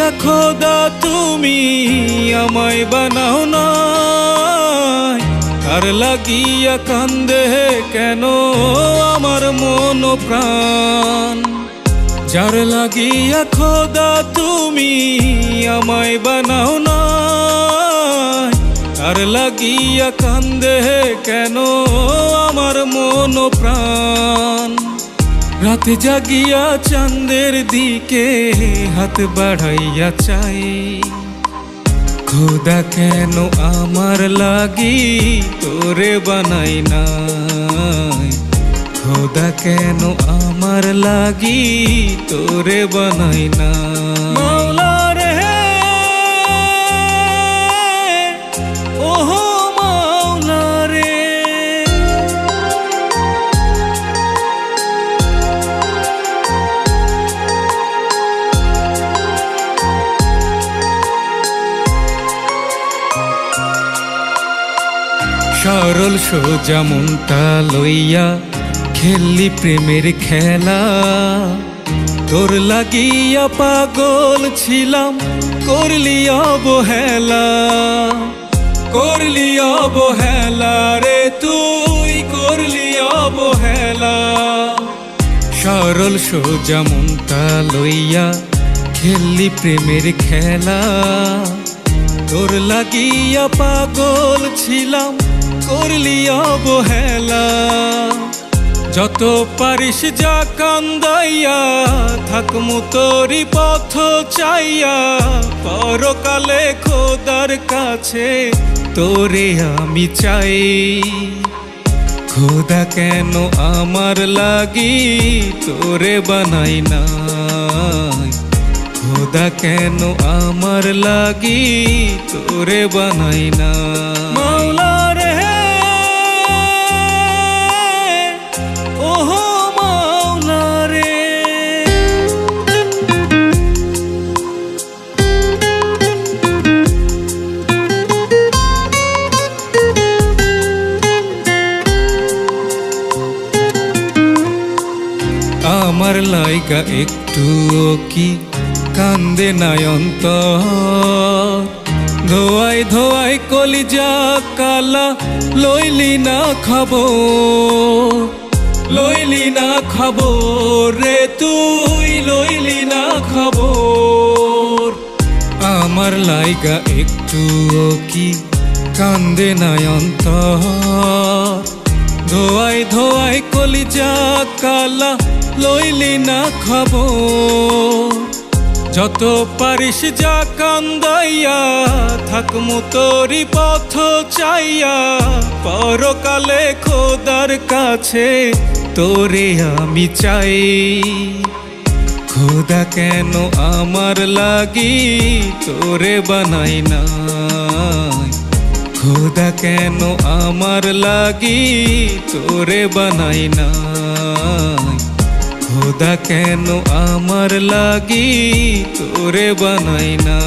লাগিয়া খোদা তুমি আমায় বানাও না, কার লাগিয়া কান্দে কেন আমার মন প্রাণ। যার লাগিয়া খোদা তুমি আমায় বানাও না, কার লাগিয়া কান্দে কেন আমার মন প্রাণ। রাত জাগিয়া চাঁদের দিকে হাত বাড়াইয়া চাই, খোদা কেন আমার লাগি তোরে বানাই নাই। খোদা কেন আমার লাগি তোরে বানাই না। মাওলা রে ওহো মাওলা রে, সরল সোজা মনটা লইয়া খেললি প্রেমের খেলা। তোর লাগিয়া পাগল ছিলাম করলি অবহেলা, করলি অবহেলা রে তুই করলি অবহেলা। সরল সোজা মনটা লইয়া খেললি প্রেমের খেলা। তোর লাগিয়া পাগল ছিলাম করলি অবহেলা। যত পারিস যা কান্দাইয়া থাকমু তোরি পথ চাইয়া, পরকালে খোদার কাছে তোরে আমি চাই। খোদা কেন আমার লাগি তোরে বানাই নাই। খোদা কেন আমার লাগি তোরে বানাই না। মাওলা রে ওহো মাওলা রে, আমার লাইগা একটুও কি কান্দে নাই অন্তর। ধোয়াই ধোয়াই কলিজা কালা লইলি না খবর, লইলি না খবর রে তুই লইলি না খবর। আমার লাইগা একটুও কি কান্দে নাই অন্তর। ধোয়াই ধোয়াই কলিজা কালা লইলি না খবর। যত পারিস যা কান্দাইয়া থাকমু তোরি পথ চাইয়া, পরকালে খোদার কাছে তোরে আমি চাই। খোদা কেন আমার লাগি তোরে বানাই নাই। খোদা কেন আমার লাগি তোরে বানাই নাই। খোদা কেন আমার লাগি তোরে বানাই না।